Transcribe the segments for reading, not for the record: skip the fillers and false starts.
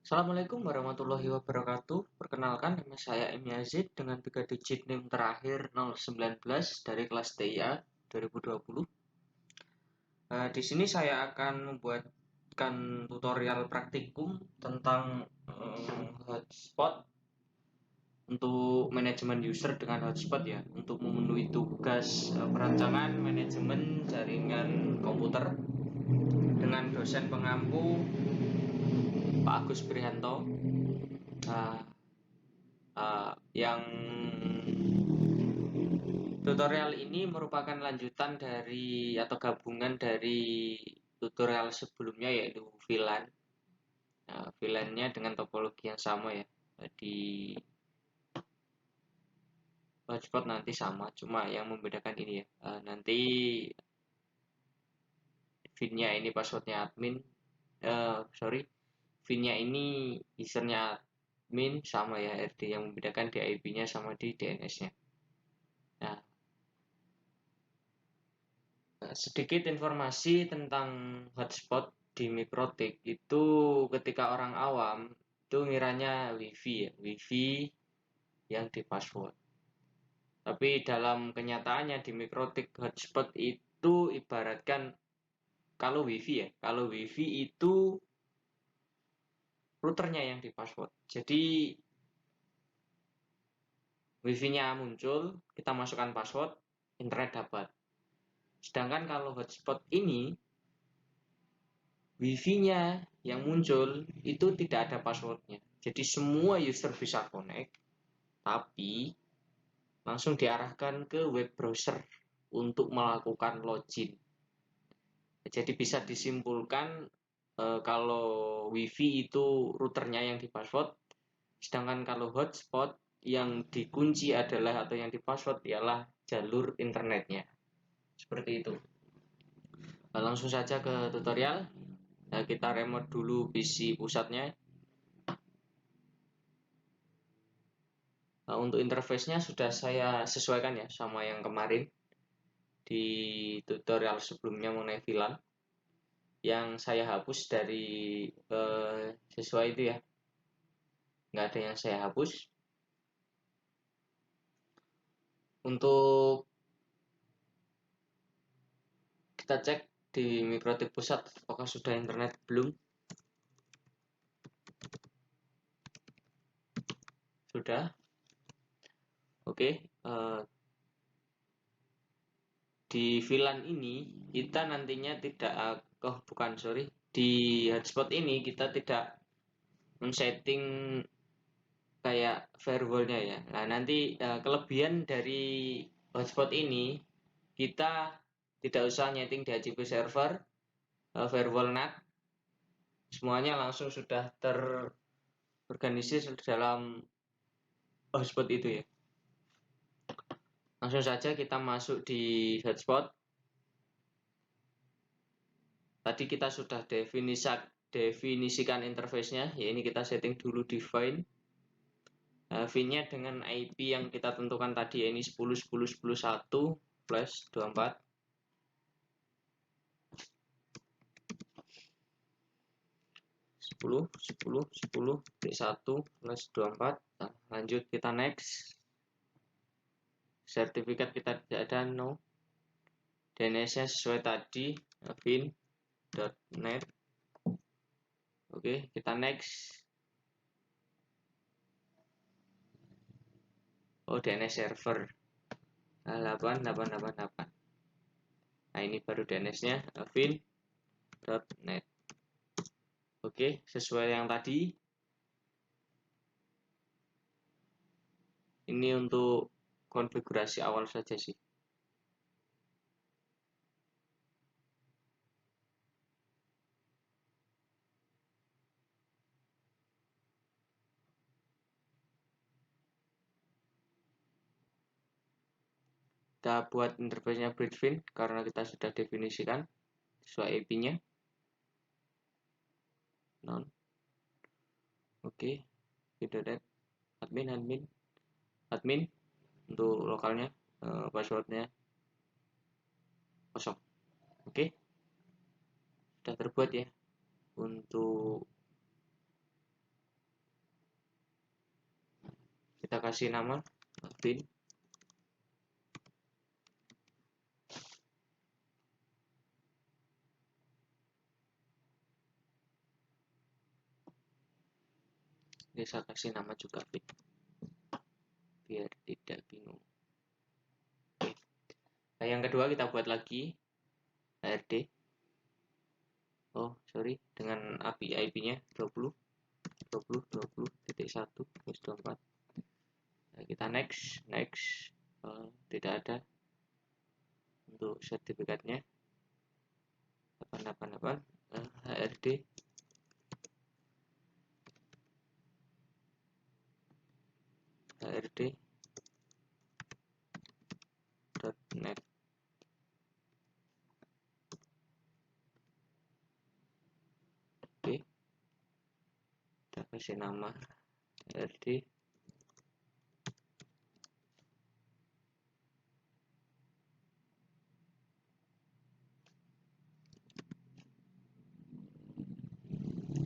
Assalamualaikum warahmatullahi wabarakatuh. Perkenalkan, nama saya M. Yazid dengan 3 digit NIM terakhir 019 dari kelas TIA 2020. Di sini saya akan membuatkan tutorial praktikum tentang hotspot untuk manajemen user dengan hotspot ya, untuk memenuhi tugas perancangan manajemen jaringan komputer dengan dosen pengampu Pak Agus Prihanto. Yang tutorial ini merupakan lanjutan dari atau gabungan dari tutorial sebelumnya yaitu VLAN. VLAN-nya dengan topologi yang sama ya. Di hotspot nanti sama, cuma yang membedakan ini ya. Nanti VIN-nya ini passwordnya admin. VIN-nya ini usernya admin sama ya. RD yang membedakan di IP-nya sama di DNS-nya. Nah, sedikit informasi tentang hotspot di Mikrotik itu ketika orang awam itu ngiranya WiFi ya, WiFi yang di password. Tapi dalam kenyataannya di Mikrotik hotspot itu ibaratkan kalau WiFi ya, kalau WiFi itu routernya yang di password. Jadi WiFi-nya muncul, kita masukkan password, internet dapat. Sedangkan kalau hotspot ini Wi-Fi-nya yang muncul itu tidak ada passwordnya. Jadi semua user bisa connect, tapi langsung diarahkan ke web browser untuk melakukan login. Jadi bisa disimpulkan kalau Wi-Fi itu routernya yang di password, sedangkan kalau hotspot yang dikunci adalah atau yang di password ialah jalur internetnya. Seperti itu. Langsung saja ke tutorial. Kita remote dulu PC pusatnya. Untuk interface-nya sudah saya sesuaikan ya sama yang kemarin di tutorial sebelumnya mengenai VLAN. Yang saya hapus dari siswa itu ya, nggak ada yang saya hapus. Untuk kita cek di Mikrotik pusat apakah sudah internet belum. Sudah. Oke. Di VLAN ini kita nantinya tidak di hotspot ini kita tidak men-setting kayak firewall-nya ya. Nah, nanti kelebihan dari hotspot ini kita tidak usah nyeting DHCP server, firewall NAT, semuanya langsung sudah terorganisir dalam hotspot itu ya. Langsung saja kita masuk di hotspot. Tadi kita sudah definisikan interface-nya, ya ini kita setting dulu define. VIN-nya dengan IP yang kita tentukan tadi, ya ini 10.10.10.1/24. Sepuluh 1/24. Nah, lanjut kita next. Sertifikat kita tidak ada, no. DNS-nya sesuai tadi, vin.net. Oke, kita next. Oh, DNS server 8888. Nah, ini baru DNS-nya, vin.net. Oke, sesuai yang tadi. Ini untuk konfigurasi awal saja sih. Kita buat interface-nya bridgefin karena kita sudah definisikan sesuai IP-nya. Non. Oke, video.net admin untuk lokalnya, passwordnya kosong. Oke, sudah terbuat ya untuk kita kasih nama admin. Bisa kasih nama juga admin biar tidak bingung. Oke. Nah, yang kedua kita buat lagi HRD. Oh, sorry, dengan API IP-nya 20.20.20.1.24. Nah, kita next. Tidak ada untuk sertifikatnya 888 HRD HRD.net. Oke, kita kasih nama HRD.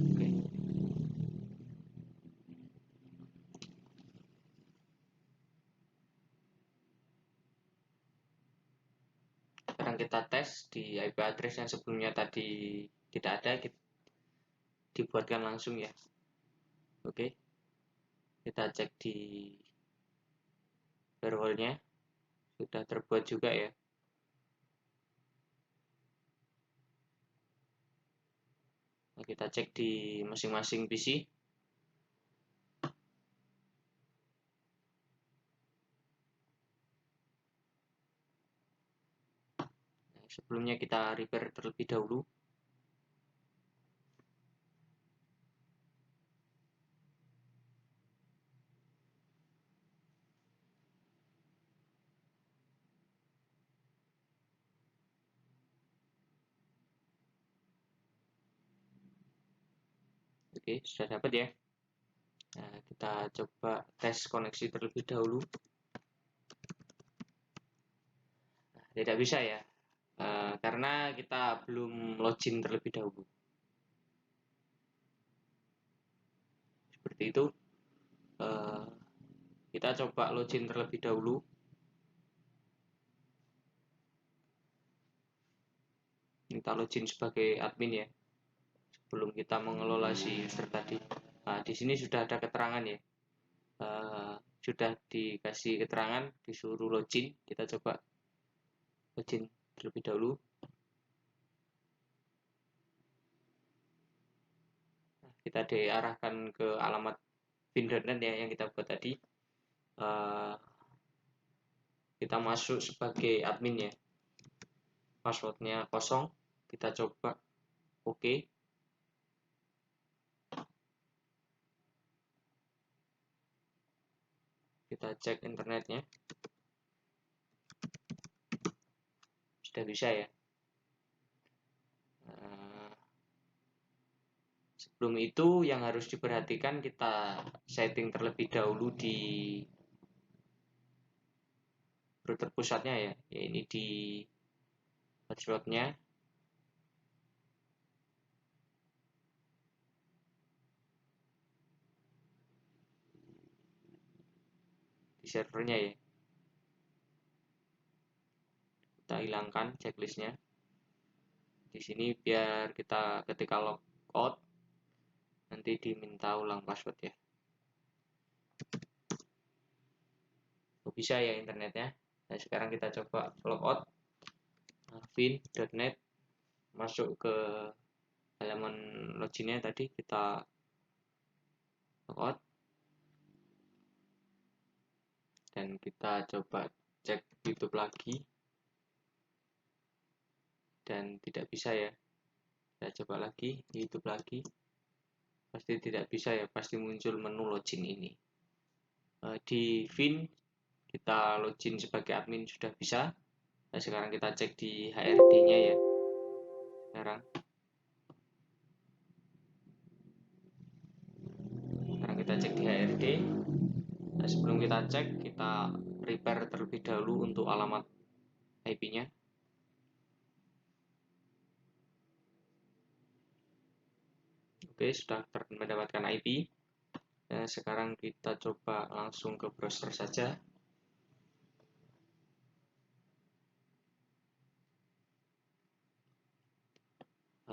Oke. Sekarang kita tes di IP address yang sebelumnya tadi tidak ada, dibuatkan langsung ya. Oke, kita cek di firewall-nya sudah terbuat juga ya. Nah, kita cek di masing-masing PC. Nah, sebelumnya kita repair terlebih dahulu. Oke, sudah dapat ya. Nah, kita coba tes koneksi terlebih dahulu. Nah, tidak bisa ya, karena kita belum login terlebih dahulu. Seperti itu. Kita coba login terlebih dahulu. Kita login sebagai admin ya, sebelum kita mengelola si user tadi. Nah, di sini sudah ada keterangan ya. Sudah dikasih keterangan, disuruh login. Kita coba login terlebih dahulu. Nah, kita diarahkan ke alamat fin.net ya yang kita buat tadi. Kita masuk sebagai admin ya, passwordnya kosong. Kita coba oke. Kita cek internetnya, sudah bisa ya. Sebelum itu yang harus diperhatikan, kita setting terlebih dahulu di router pusatnya ya, ini di hotspotnya. Di servernya ya. Kita hilangkan checklistnya. Di sini biar kita ketika logout nanti diminta ulang password ya. Oh, bisa ya internetnya. Nah, sekarang kita coba logout fin.net, masuk ke halaman loginnya tadi, kita logout dan kita coba cek YouTube lagi dan tidak bisa ya. Kita coba lagi YouTube lagi, pasti tidak bisa ya, pasti muncul menu login ini. Di fin kita login sebagai admin sudah bisa. Nah, sekarang kita cek di HRD-nya ya. Sekarang kita cek di HRD. Nah, sebelum kita cek, kita prepare terlebih dahulu untuk alamat IP-nya. Oke, sudah mendapatkan IP. Sekarang kita coba langsung ke browser saja.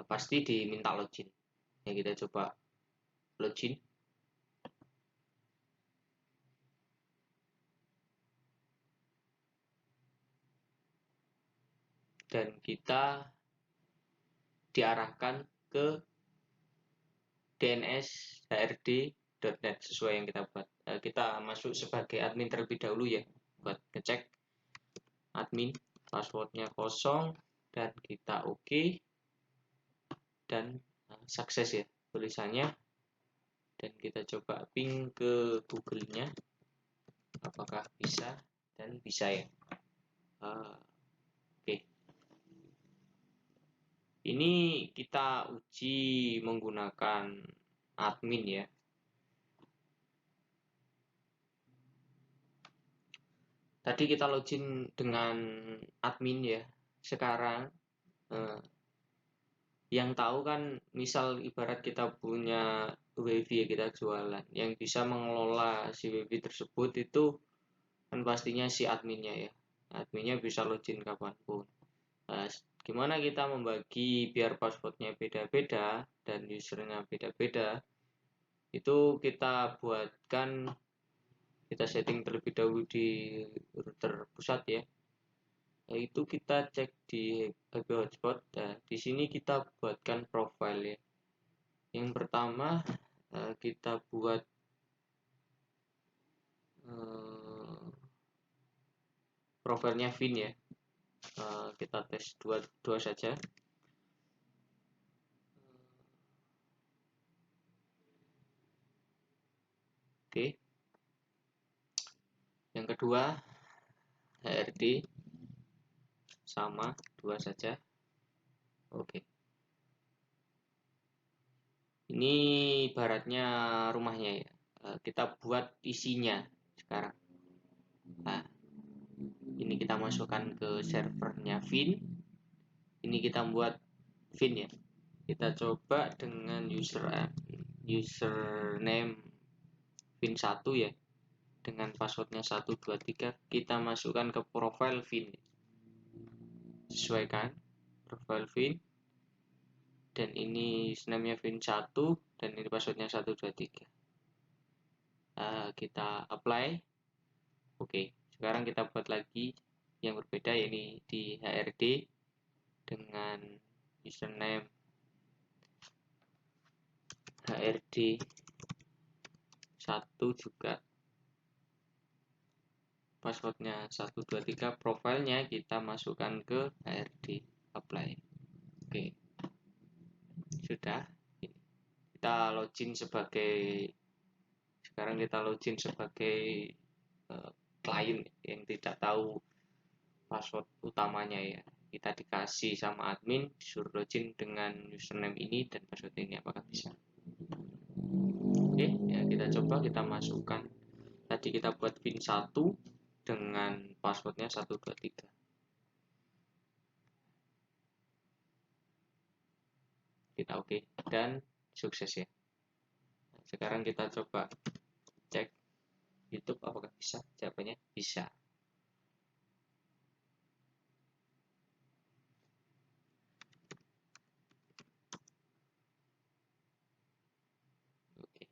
Pasti diminta login. Ya, kita coba login. Dan kita diarahkan ke dns.hrd.net sesuai yang kita buat. Kita masuk sebagai admin terlebih dahulu ya, buat ngecek admin, passwordnya kosong, dan kita oke, dan sukses ya tulisannya. Dan kita coba ping ke Google-nya, apakah bisa, dan bisa ya. Oke. Ini kita uji menggunakan admin ya. Tadi kita login dengan admin ya. Sekarang yang tahu kan, misal ibarat kita punya wifi ya, kita jualan, yang bisa mengelola si wifi tersebut itu kan pastinya si adminnya ya. Adminnya bisa login kapanpun. Nah, gimana kita membagi biar passwordnya beda-beda dan usernya beda-beda, itu kita buatkan, kita setting terlebih dahulu di router pusat ya. Itu kita cek di IP hotspot. Nah, di sini kita buatkan profile ya. Yang pertama kita buat profilnya Vin ya. Kita tes dua saja. Oke. Yang kedua HRD sama 2 saja. Oke. Ini ibaratnya rumahnya ya. Kita buat isinya sekarang. Nah, ini kita masukkan ke servernya Vin. Ini kita buat Vin ya. Kita coba dengan username Vin1 ya. Dengan passwordnya 123, kita masukkan ke profile Vin. Sesuaikan profile Vin. Dan ini username-nya Vin1 dan ini passwordnya 123. Kita apply. Oke, sekarang kita buat lagi yang berbeda, ini di HRD dengan username HRD 1 juga, passwordnya 123, profilnya kita masukkan ke HRD, apply. Oke, sudah. Kita login sebagai, sekarang kita login sebagai klien yang tidak tahu password utamanya ya. Kita dikasih sama admin, disuruh login dengan username ini dan password ini, apakah bisa? Oke, ya kita coba, kita masukkan. Tadi kita buat Vin1 dengan passwordnya 123. Kita oke, dan sukses ya. Sekarang kita coba cek YouTube apakah bisa. Jawabannya bisa. Oke.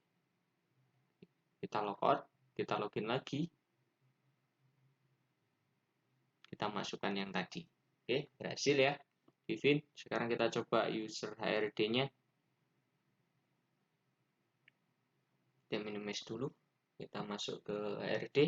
Kita logout, kita login lagi. Kita masukkan yang tadi. Oke, berhasil ya. Vivin. Sekarang kita coba user HRD-nya. Kita minimize dulu. Kita masuk ke HRD.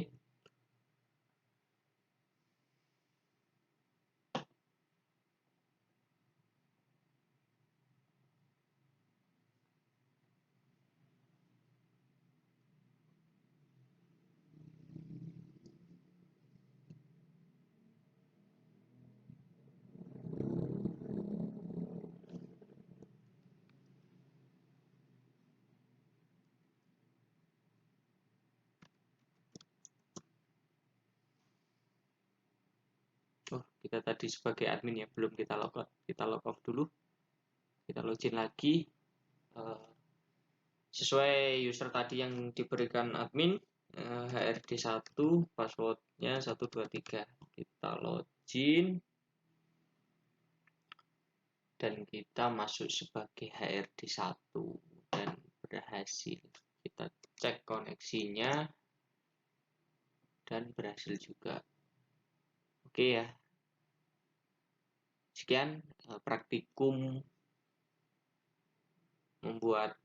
Oh, kita tadi sebagai admin ya, belum kita logout. Kita log off dulu. Kita login lagi. sesuai user tadi yang diberikan admin, HRD1, passwordnya 123. Kita login dan kita masuk sebagai HRD1 dan berhasil. Kita cek koneksinya dan berhasil juga. Oke ya. Sekian praktikum membuat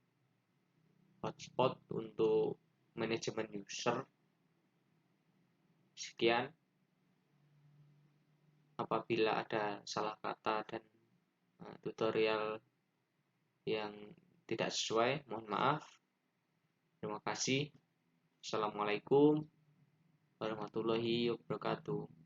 hotspot untuk manajemen user. Sekian. Apabila ada salah kata dan tutorial yang tidak sesuai, mohon maaf. Terima kasih. Assalamualaikum warahmatullahi wabarakatuh.